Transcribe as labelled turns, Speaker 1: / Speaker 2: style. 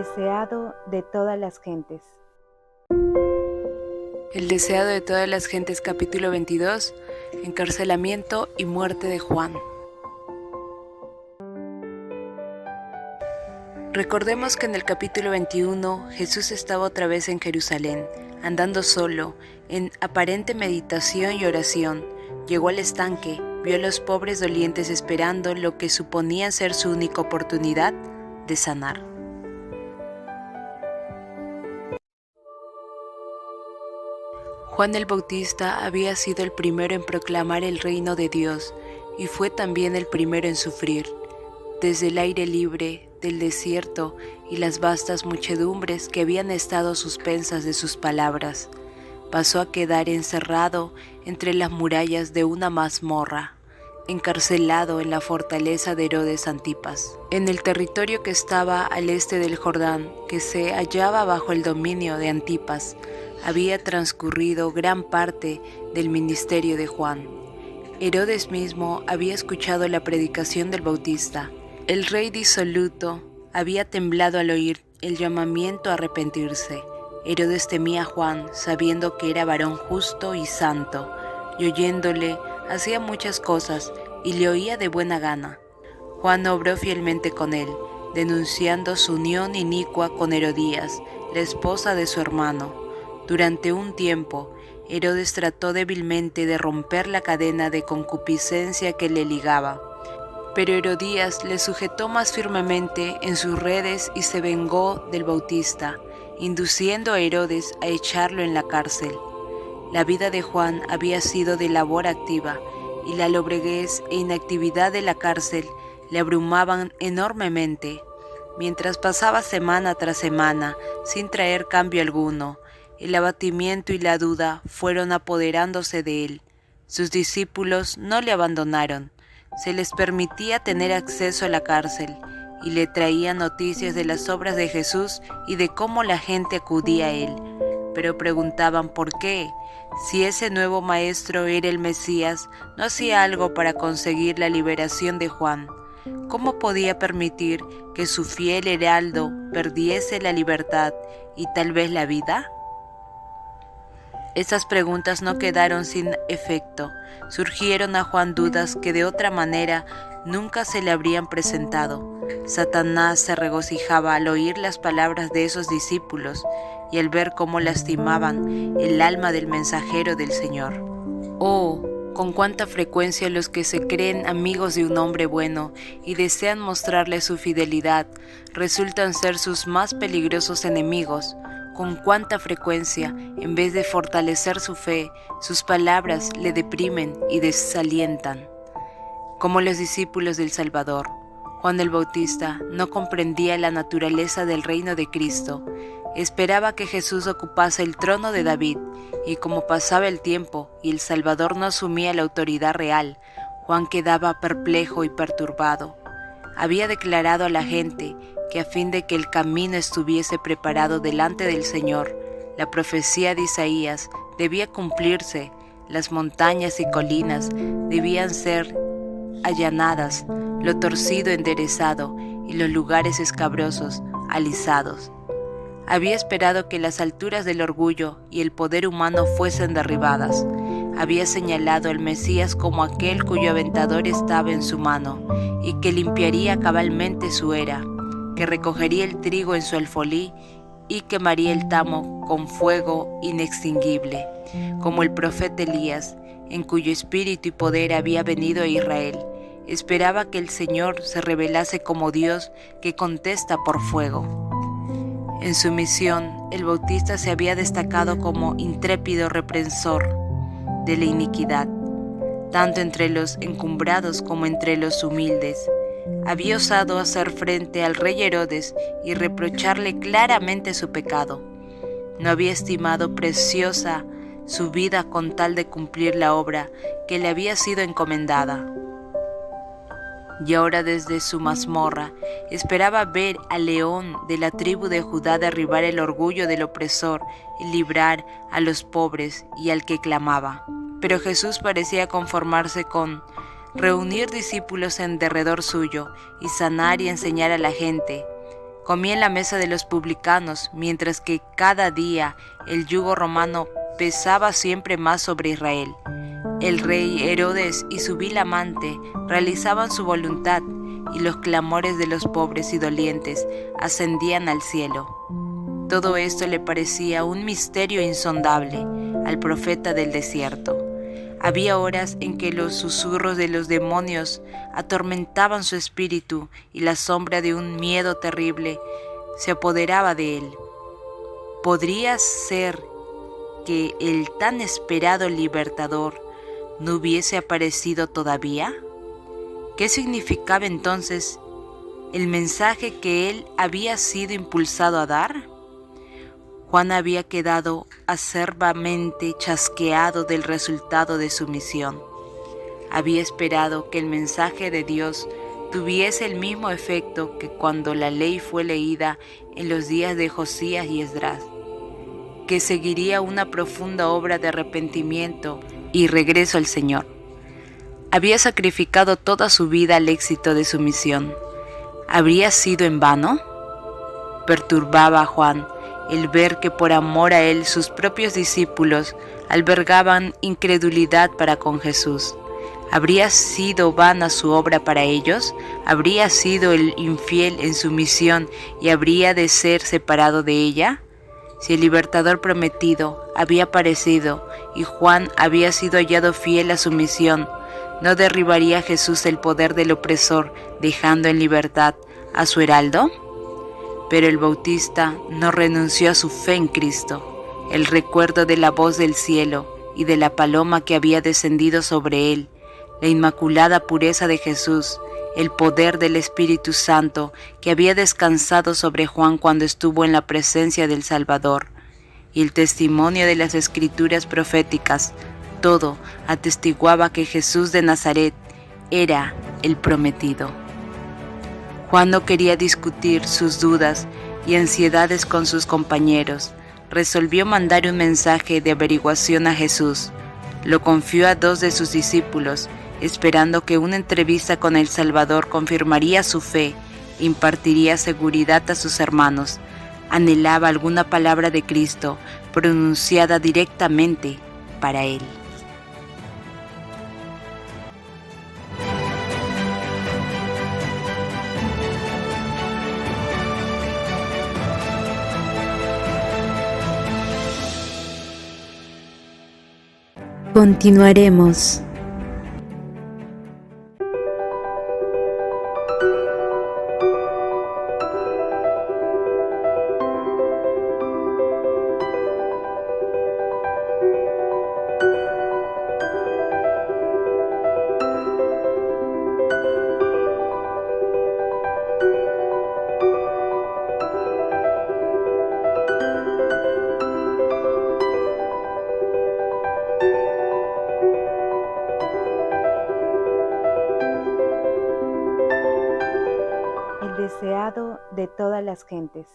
Speaker 1: deseado de todas las gentes.
Speaker 2: El deseado de todas las gentes, capítulo 22, encarcelamiento y muerte de Juan. Recordemos que en el capítulo 21 Jesús estaba otra vez en Jerusalén, andando solo, en aparente meditación y oración. Llegó al estanque, vio a los pobres dolientes esperando lo que suponían ser su única oportunidad de sanar. Juan el Bautista había sido el primero en proclamar el reino de Dios y fue también el primero en sufrir. Desde el aire libre del desierto y las vastas muchedumbres que habían estado suspensas de sus palabras, pasó a quedar encerrado entre las murallas de una mazmorra, encarcelado en la fortaleza de Herodes Antipas, en el territorio que estaba al este del Jordán, que se hallaba bajo el dominio de Antipas. Había transcurrido gran parte del ministerio de Juan. Herodes mismo había escuchado la predicación del Bautista. El rey disoluto había temblado al oír el llamamiento a arrepentirse. Herodes temía a Juan, sabiendo que era varón justo y santo, y oyéndole hacía muchas cosas y le oía de buena gana. Juan obró fielmente con él, denunciando su unión inicua con Herodías, la esposa de su hermano. Durante un tiempo, Herodes trató débilmente de romper la cadena de concupiscencia que le ligaba, pero Herodías le sujetó más firmemente en sus redes y se vengó del Bautista, induciendo a Herodes a echarlo en la cárcel. La vida de Juan había sido de labor activa, y la lobreguez e inactividad de la cárcel le abrumaban enormemente. Mientras pasaba semana tras semana sin traer cambio alguno, el abatimiento y la duda fueron apoderándose de él. Sus discípulos no le abandonaron. Se les permitía tener acceso a la cárcel y le traían noticias de las obras de Jesús y de cómo la gente acudía a él. Pero preguntaban por qué, si ese nuevo maestro era el Mesías, no hacía algo para conseguir la liberación de Juan. ¿Cómo podía permitir que su fiel heraldo perdiese la libertad y tal vez la vida? Estas preguntas no quedaron sin efecto. Surgieron a Juan dudas que de otra manera nunca se le habrían presentado. Satanás se regocijaba al oír las palabras de esos discípulos y al ver cómo lastimaban el alma del mensajero del Señor. Oh, con cuánta frecuencia los que se creen amigos de un hombre bueno y desean mostrarle su fidelidad resultan ser sus más peligrosos enemigos. Con cuánta frecuencia, en vez de fortalecer su fe, sus palabras le deprimen y desalientan. Como los discípulos del Salvador, Juan el Bautista no comprendía la naturaleza del reino de Cristo. Esperaba que Jesús ocupase el trono de David, y como pasaba el tiempo y el Salvador no asumía la autoridad real, Juan quedaba perplejo y perturbado. Había declarado a la gente que a fin de que el camino estuviese preparado delante del Señor, la profecía de Isaías debía cumplirse, las montañas y colinas debían ser allanadas, lo torcido enderezado y los lugares escabrosos alisados. Había esperado que las alturas del orgullo y el poder humano fuesen derribadas. Había señalado al Mesías como aquel cuyo aventador estaba en su mano y que limpiaría cabalmente su era, que recogería el trigo en su alfolí y quemaría el tamo con fuego inextinguible, como el profeta Elías, en cuyo espíritu y poder había venido a Israel. Esperaba que el Señor se revelase como Dios que contesta por fuego. En su misión, el Bautista se había destacado como intrépido reprensor de la iniquidad, tanto entre los encumbrados como entre los humildes. Había osado hacer frente al rey Herodes y reprocharle claramente su pecado. No había estimado preciosa su vida con tal de cumplir la obra que le había sido encomendada. Y ahora desde su mazmorra esperaba ver al león de la tribu de Judá derribar el orgullo del opresor y librar a los pobres y al que clamaba. Pero Jesús parecía conformarse con reunir discípulos en derredor suyo y sanar y enseñar a la gente. Comía en la mesa de los publicanos, mientras que cada día el yugo romano pesaba siempre más sobre Israel. El rey Herodes y su vil amante realizaban su voluntad, y los clamores de los pobres y dolientes ascendían al cielo. Todo esto le parecía un misterio insondable al profeta del desierto. Había horas en que los susurros de los demonios atormentaban su espíritu y la sombra de un miedo terrible se apoderaba de él. ¿Podría ser que el tan esperado libertador no hubiese aparecido todavía? ¿Qué significaba entonces el mensaje que él había sido impulsado a dar? Juan había quedado acerbamente chasqueado del resultado de su misión. Había esperado que el mensaje de Dios tuviese el mismo efecto que cuando la ley fue leída en los días de Josías y Esdras, que seguiría una profunda obra de arrepentimiento y regreso al Señor. Había sacrificado toda su vida al éxito de su misión. ¿Habría sido en vano? Perturbaba a Juan el ver que por amor a él sus propios discípulos albergaban incredulidad para con Jesús. ¿Habría sido vana su obra para ellos? ¿Habría sido el infiel en su misión y habría de ser separado de ella? Si el libertador prometido había aparecido y Juan había sido hallado fiel a su misión, ¿no derribaría Jesús el poder del opresor dejando en libertad a su heraldo? Pero el Bautista no renunció a su fe en Cristo. El recuerdo de la voz del cielo y de la paloma que había descendido sobre él, la inmaculada pureza de Jesús, el poder del Espíritu Santo que había descansado sobre Juan cuando estuvo en la presencia del Salvador, y el testimonio de las Escrituras proféticas, todo atestiguaba que Jesús de Nazaret era el prometido. Juan no quería discutir sus dudas y ansiedades con sus compañeros. Resolvió mandar un mensaje de averiguación a Jesús. Lo confió a 2 de sus discípulos, esperando que una entrevista con el Salvador confirmaría su fe e impartiría seguridad a sus hermanos. Anhelaba alguna palabra de Cristo pronunciada directamente para él.
Speaker 1: Continuaremos. El deseado de todas las gentes.